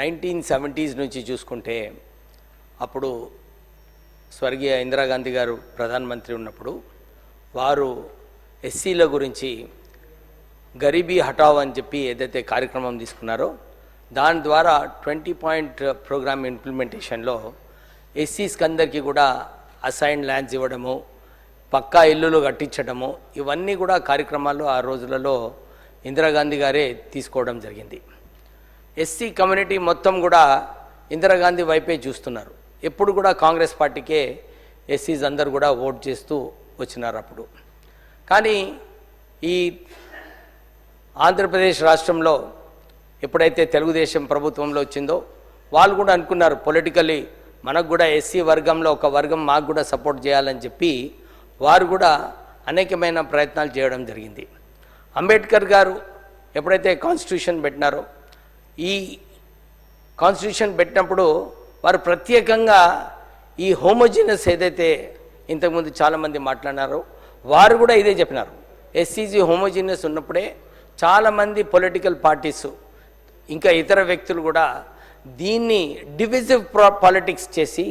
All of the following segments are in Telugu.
1970s నుంచి చూసుకుంటే అప్పుడు స్వర్గీయ ఇందిరాగాంధీ గారు ప్రధానమంత్రి ఉన్నప్పుడు వారు ఎస్సీల గురించి గరీబీ హటావ్ అని చెప్పి ఏదైతే కార్యక్రమం తీసుకున్నారో దాని ద్వారా 20 పాయింట్ ప్రోగ్రామ్ ఇంప్లిమెంటేషన్లో ఎస్సీస్కి అందరికీ కూడా అసైన్ ల్యాండ్స్ ఇవ్వడము, పక్కా ఇల్లులు కట్టించడము, ఇవన్నీ కూడా కార్యక్రమాలు ఆ రోజులలో ఇందిరాగాంధీ గారే తీసుకోవడం జరిగింది. ఎస్సీ కమ్యూనిటీ మొత్తం కూడా ఇందిరాగాంధీ వైపే చూస్తున్నారు. ఎప్పుడు కూడా కాంగ్రెస్ పార్టీకే ఎస్సీస్ అందరు కూడా ఓట్ చేస్తూ వచ్చినారు అప్పుడు. కానీ ఈ ఆంధ్రప్రదేశ్ రాష్ట్రంలో ఎప్పుడైతే తెలుగుదేశం ప్రభుత్వంలో వచ్చిందో వాళ్ళు కూడా అనుకున్నారు పొలిటికల్లీ మనకు కూడా ఎస్సీ వర్గంలో ఒక వర్గం మాకు కూడా సపోర్ట్ చేయాలని చెప్పి వారు కూడా అనేకమైన ప్రయత్నాలు చేయడం జరిగింది. అంబేద్కర్ గారు ఎప్పుడైతే కాన్స్టిట్యూషన్ పెట్టినారో ఈ కాన్స్టిట్యూషన్ పెట్టినప్పుడు వారు ప్రత్యేకంగా ఈ హోమోజీనస్ ఏదైతే ఇంతకుముందు చాలామంది మాట్లాడినారో వారు కూడా ఇదే చెప్పినారు. ఎస్సీజీ హోమోజీనస్ ఉన్నప్పుడే చాలామంది పొలిటికల్ పార్టీస్ ఇంకా ఇతర వ్యక్తులు కూడా దీన్ని డివిజివ్ పాలిటిక్స్ చేసి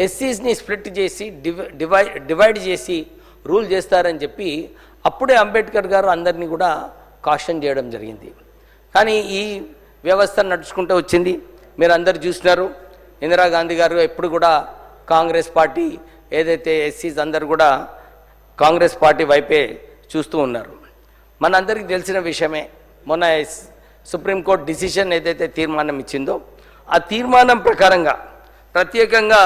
ఎస్సీస్ని స్ప్లిట్ చేసి డివైడ్ చేసి రూల్ చేస్తారని చెప్పి అప్పుడే అంబేద్కర్ గారు అందరినీ కూడా కాషన్ చేయడం జరిగింది. కానీ ఈ వ్యవస్థ నడుచుకుంటూ వచ్చింది. మీరు అందరు చూసినారు, ఇందిరాగాంధీ గారు ఎప్పుడు కూడా కాంగ్రెస్ పార్టీ ఏదైతే ఎస్సీస్ అందరు కూడా కాంగ్రెస్ పార్టీ వైపే చూస్తూ ఉన్నారు. మనందరికీ తెలిసిన విషయమే, మొన్న సుప్రీంకోర్టు డిసిషన్ ఏదైతే తీర్మానం ఇచ్చిందో ఆ తీర్మానం ప్రకారంగా ప్రత్యేకంగా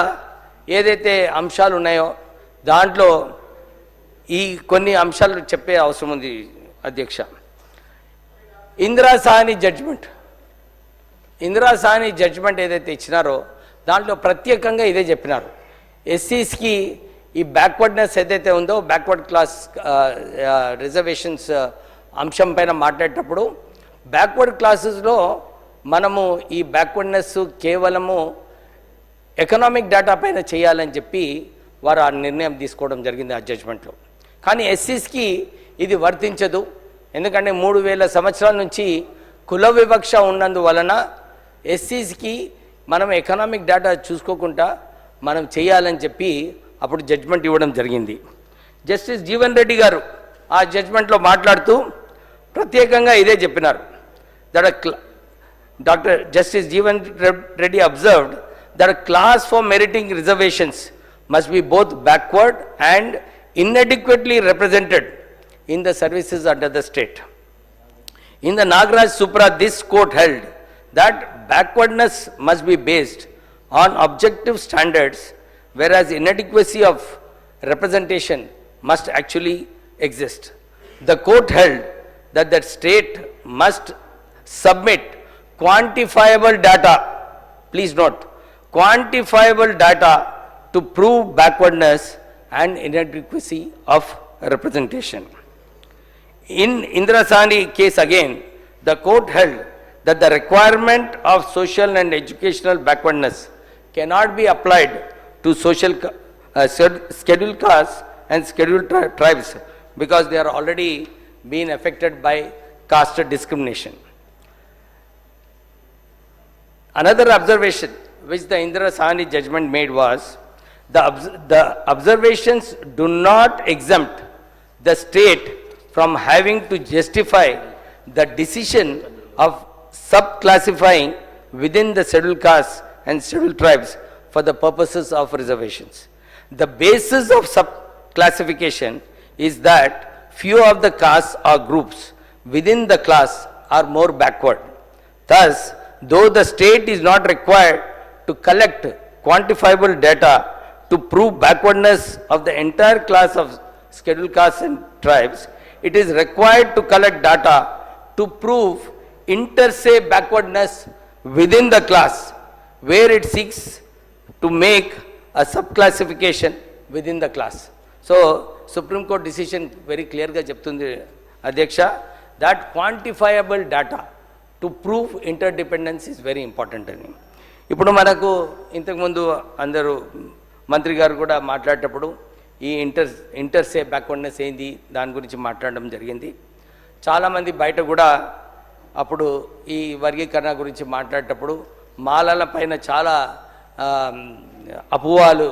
ఏదైతే అంశాలు ఉన్నాయో దాంట్లో ఈ కొన్ని అంశాలు చెప్పే అవసరం ఉంది అధ్యక్ష. ఇందిరా సాహ్ని జడ్జిమెంట్ ఏదైతే ఇచ్చినారో దాంట్లో ప్రత్యేకంగా ఇదే చెప్పినారు. ఎస్సీస్కి ఈ బ్యాక్వర్డ్నెస్ ఏదైతే ఉందో బ్యాక్వర్డ్ క్లాస్ రిజర్వేషన్స్ అంశం పైన మాట్లాడేటప్పుడు బ్యాక్వర్డ్ క్లాసెస్లో మనము ఈ బ్యాక్వర్డ్నెస్ కేవలము ఎకనామిక్ డేటా పైన చేయాలని చెప్పి వారు ఆ నిర్ణయం తీసుకోవడం జరిగింది ఆ జడ్జిమెంట్లో. కానీ ఎస్సీస్కి ఇది వర్తించదు. ఎందుకంటే 3000 సంవత్సరాల నుంచి కుల వివక్ష ఉన్నందువలన ఎస్సీస్కి మనం ఎకనామిక్ డేటా చూసుకోకుండా మనం చేయాలని చెప్పి అప్పుడు జడ్జిమెంట్ ఇవ్వడం జరిగింది. జస్టిస్ జీవన్ రెడ్డి గారు ఆ జడ్జిమెంట్లో మాట్లాడుతూ ప్రత్యేకంగా ఇదే చెప్పినారు. Dr. Justice Jeevan Reddy observed that a class for meriting reservations must be both backward and inadequately represented in the services under the state. In the Nagaraj Supra, this court held that backwardness must be based on objective standards, whereas inadequacy of representation must actually exist. The court held that the state must submit quantifiable data, please note, quantifiable data to prove backwardness and inadequacy of representation. In Indira Sahni case again, the court held that the requirement of social and educational backwardness cannot be applied to scheduled castes and scheduled tribes because they are already being affected by caste discrimination. Another observation which the Indira Sahni judgment made was the observations do not exempt the state from having to justify the decision of subclassifying within the scheduled castes and scheduled tribes for the purposes of reservations. The basis of subclassification is that few of the castes or groups within the class are more backward. Thus, though the state is not required to collect quantifiable data to prove backwardness of the entire class of scheduled castes and tribes, it is required to collect data to prove inter se backwardness within the class where it seeks to make a subclassification within the class. So, Supreme Court decision very clear ga cheptundi Adhyaksha that quantifiable data to prove interdependence is very important అని. ఇప్పుడు మనకు ఇంతకుముందు అందరూ మంత్రి గారు కూడా మాట్లాడేటప్పుడు ఈ ఇంటర్సే బ్యాక్వర్డ్నెస్ ఏంది దాని గురించి మాట్లాడడం జరిగింది. చాలామంది బయట కూడా అప్పుడు ఈ వర్గీకరణ గురించి మాట్లాడేటప్పుడు మాలల పైన చాలా అపోహలు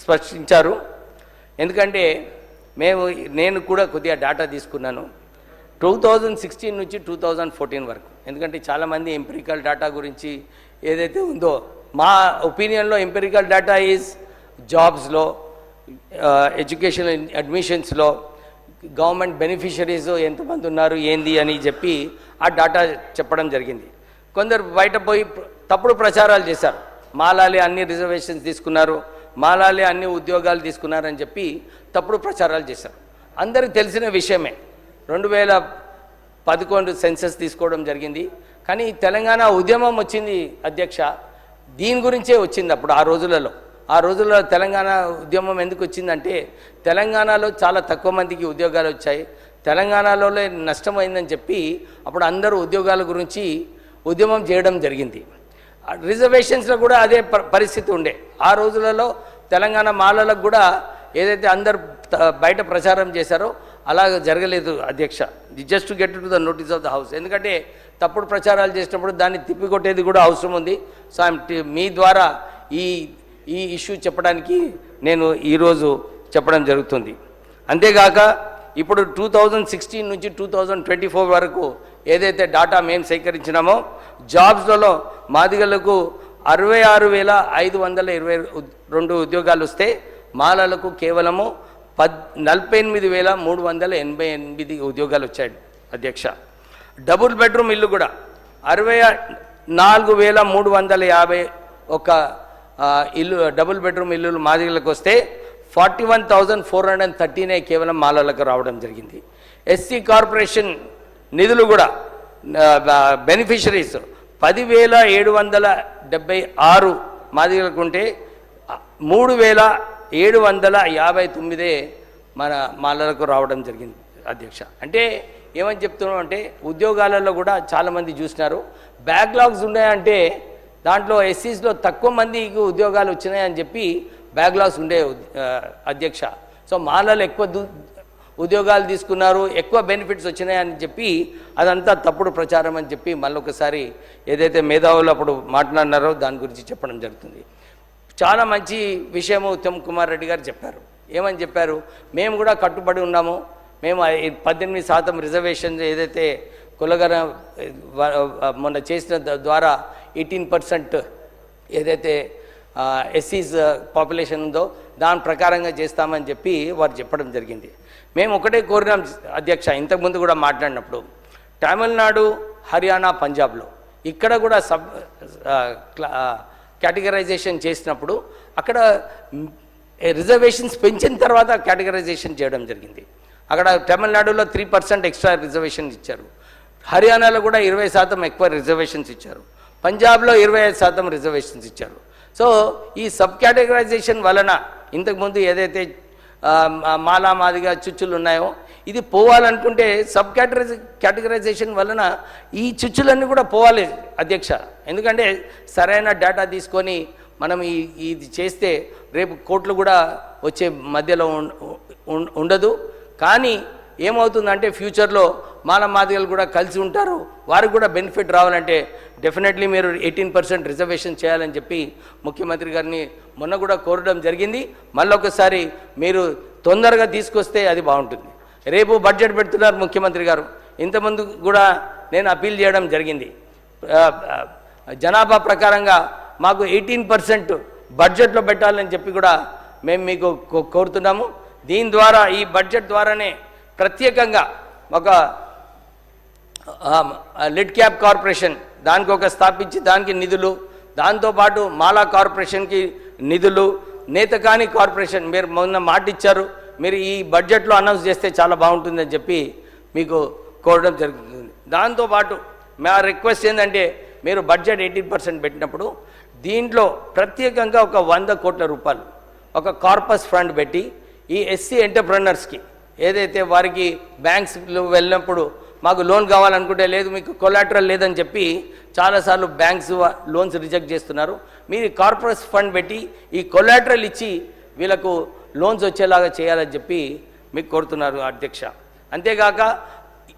స్పష్టించారు. ఎందుకంటే నేను కూడా కొద్దిగా డేటా తీసుకున్నాను 2016 నుంచి 2014 వరకు. ఎందుకంటే చాలామంది ఎంపిరికల్ డేటా గురించి ఏదైతే ఉందో, మా ఒపీనియన్లో ఎంపిరికల్ డేటా ఈజ్ జాబ్స్లో, ఎడ్యుకేషన్ అడ్మిషన్స్లో, గవర్నమెంట్ బెనిఫిషరీస్ ఎంతమంది ఉన్నారు ఏంది అని చెప్పి ఆ డేటా చెప్పడం జరిగింది. కొందరు బయట పోయి తప్పుడు ప్రచారాలు చేశారు. మాలాలే అన్ని రిజర్వేషన్స్ తీసుకున్నారు, మాలాలే అన్ని ఉద్యోగాలు తీసుకున్నారని చెప్పి తప్పుడు ప్రచారాలు చేశారు. అందరికీ తెలిసిన విషయమే. 2011 సెన్సస్ తీసుకోవడం జరిగింది. కానీ తెలంగాణ ఉద్యమం వచ్చింది అధ్యక్ష, దీని గురించే వచ్చింది. అప్పుడు ఆ రోజులలో తెలంగాణ ఉద్యమం ఎందుకు వచ్చిందంటే, తెలంగాణలో చాలా తక్కువ మందికి ఉద్యోగాలు వచ్చాయి, తెలంగాణలో నష్టమైందని చెప్పి అప్పుడు అందరూ ఉద్యోగాల గురించి ఉద్యమం చేయడం జరిగింది. రిజర్వేషన్స్లో కూడా అదే పరిస్థితి ఉండే. ఆ రోజులలో తెలంగాణ మాలలకు కూడా ఏదైతే అందరు బయట ప్రచారం చేశారో అలా జరగలేదు అధ్యక్ష. Just to get to the notice of the house. ఎందుకంటే తప్పుడు ప్రచారాలు చేసినప్పుడు దాన్ని తిప్పికొట్టేది కూడా అవసరం ఉంది. సో మీ ద్వారా ఈ ఇష్యూ చెప్పడానికి నేను ఈరోజు చెప్పడం జరుగుతుంది. అంతేగాక ఇప్పుడు 2016 నుంచి 2024 వరకు ఏదైతే డాటా మేము సేకరించినామో, జాబ్స్లలో మాదిగలకు 66,522 ఉద్యోగాలు వస్తే మాలలకు కేవలము 48,388 ఉద్యోగాలు వచ్చాయి అధ్యక్ష. డబుల్ బెడ్రూమ్ ఇల్లు కూడా 64,351 ఇల్లు డబుల్ బెడ్రూమ్ ఇల్లులు మాదిగలకు వస్తే 41,413 కేవలం మాలలకు రావడం జరిగింది. ఎస్సీ కార్పొరేషన్ నిధులు కూడా బెనిఫిషరీస్ 10,776 మాదిగలకు ఉంటే 3,759 మన మాలలకు రావడం జరిగింది అధ్యక్ష. అంటే ఏమని చెప్తున్నాం అంటే, ఉద్యోగాలలో కూడా చాలామంది చూసినారు, బ్యాక్లాగ్స్ ఉన్నాయంటే దాంట్లో ఎస్సీస్లో తక్కువ మందికి ఉద్యోగాలు వచ్చినాయని చెప్పి బ్యాక్లాగ్స్ ఉండే అధ్యక్ష. సో మాలలు ఎక్కువ ఉద్యోగాలు తీసుకున్నారు, ఎక్కువ బెనిఫిట్స్ వచ్చినాయని చెప్పి అదంతా తప్పుడు ప్రచారం అని చెప్పి మళ్ళొకసారి ఏదైతే మేధావులు అప్పుడు మాట్లాడినారో దాని గురించి చెప్పడం జరుగుతుంది. చాలా మంచి విషయము ఉత్తమ్ కుమార్ రెడ్డి గారు చెప్పారు. ఏమని చెప్పారు, మేము కూడా కట్టుబడి ఉన్నాము, మేము 18% రిజర్వేషన్ ఏదైతే కులగన మొన్న చేసిన ద్వారా 18% ఏదైతే ఎస్సీస్ పాపులేషన్ ఉందో దాని ప్రకారంగా చేస్తామని చెప్పి వారు చెప్పడం జరిగింది. మేము ఒకటే కోరినాం అధ్యక్ష, ఇంతకుముందు కూడా మాట్లాడినప్పుడు, తమిళనాడు, హర్యానా, పంజాబ్లో ఇక్కడ కూడా కేటగరైజేషన్ చేసినప్పుడు అక్కడ రిజర్వేషన్స్ పెంచిన తర్వాత కేటగరైజేషన్ చేయడం జరిగింది. అక్కడ తమిళనాడులో 3% ఎక్స్ట్రా రిజర్వేషన్ ఇచ్చారు, హర్యానాలో కూడా 20% ఎక్కువ రిజర్వేషన్స్ ఇచ్చారు, పంజాబ్లో 25% రిజర్వేషన్స్ ఇచ్చారు. సో ఈ సబ్ కేటగరైజేషన్ వలన ఇంతకుముందు ఏదైతే మాలా మాదిగా చుచ్చులు ఉన్నాయో ఇది పోవాలనుకుంటే సబ్ కేటగరైజేషన్ వలన ఈ చుచ్చులన్నీ కూడా పోవాలి అధ్యక్ష. ఎందుకంటే సరైన డేటా తీసుకొని మనం ఇది చేస్తే రేపు కోట్లు కూడా వచ్చే మధ్యలో ఉండదు. కానీ ఏమవుతుందంటే ఫ్యూచర్లో మాల మాదిగలు కూడా కలిసి ఉంటారు, వారికి కూడా బెనిఫిట్ రావాలంటే డెఫినెట్లీ మీరు 18% రిజర్వేషన్ చేయాలని చెప్పి ముఖ్యమంత్రి గారిని మొన్న కూడా కోరడం జరిగింది. మళ్ళొకసారి మీరు తొందరగా తీసుకొస్తే అది బాగుంటుంది. రేపు బడ్జెట్ పెడుతున్నారు ముఖ్యమంత్రి గారు, ఇంతకుముందు కూడా నేను అపీల్ చేయడం జరిగింది. జనాభా ప్రకారంగా మాకు 18% బడ్జెట్లో పెట్టాలని చెప్పి కూడా మేము మీకు కోరుతున్నాము. దీని ద్వారా ఈ బడ్జెట్ ద్వారానే ప్రత్యేకంగా ఒక లిడ్ క్యాప్ కార్పొరేషన్ దానికి ఒక స్థాపించి దానికి నిధులు, దాంతోపాటు మాలా కార్పొరేషన్కి నిధులు, నేతకాని కార్పొరేషన్ మీరు మొన్న మాట ఇచ్చారు, మీరు ఈ బడ్జెట్లో అనౌన్స్ చేస్తే చాలా బాగుంటుందని చెప్పి మీకు కోరడం జరుగుతుంది. దాంతోపాటు మా రిక్వెస్ట్ ఏంటంటే మీరు బడ్జెట్ 18% పెట్టినప్పుడు దీంట్లో ప్రత్యేకంగా ఒక 100 కోట్ల రూపాయలు ఒక కార్పస్ ఫండ్ పెట్టి ఈ ఎస్సీ ఎంటర్ప్రెనర్స్కి ఏదైతే వారికి బ్యాంక్స్లో వెళ్ళినప్పుడు మాకు లోన్ కావాలనుకుంటే లేదు మీకు కొలాటరల్ లేదని చెప్పి చాలాసార్లు బ్యాంక్స్ లోన్స్ రిజెక్ట్ చేస్తున్నారు, మీరు కార్పొరేట్ ఫండ్ పెట్టి ఈ కొలాటరల్ ఇచ్చి వీళ్ళకు లోన్స్ వచ్చేలాగా చేయాలని చెప్పి మీకు కోరుతున్నారు అధ్యక్ష. అంతేగాక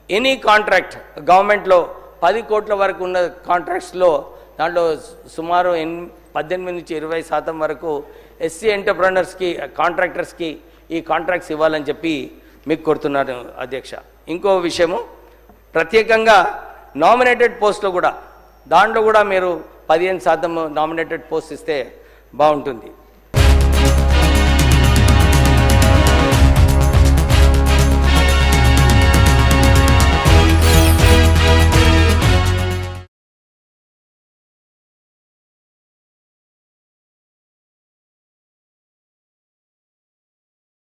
ఎనీ కాంట్రాక్ట్ గవర్నమెంట్లో 10 కోట్ల వరకు ఉన్న కాంట్రాక్ట్స్లో దాంట్లో సుమారు 18 నుంచి 20% వరకు ఎస్సీ ఎంటర్ప్రెనర్స్కి కాంట్రాక్టర్స్కి ఈ కాంట్రాక్ట్స్ ఇవ్వాలని చెప్పి మీకు కోరుతున్నాను అధ్యక్ష. ఇంకో విషయము, ప్రత్యేకంగా నామినేటెడ్ పోస్టులో కూడా దాంట్లో కూడా మీరు 15% నామినేటెడ్ పోస్ట్ ఇస్తే బాగుంటుంది.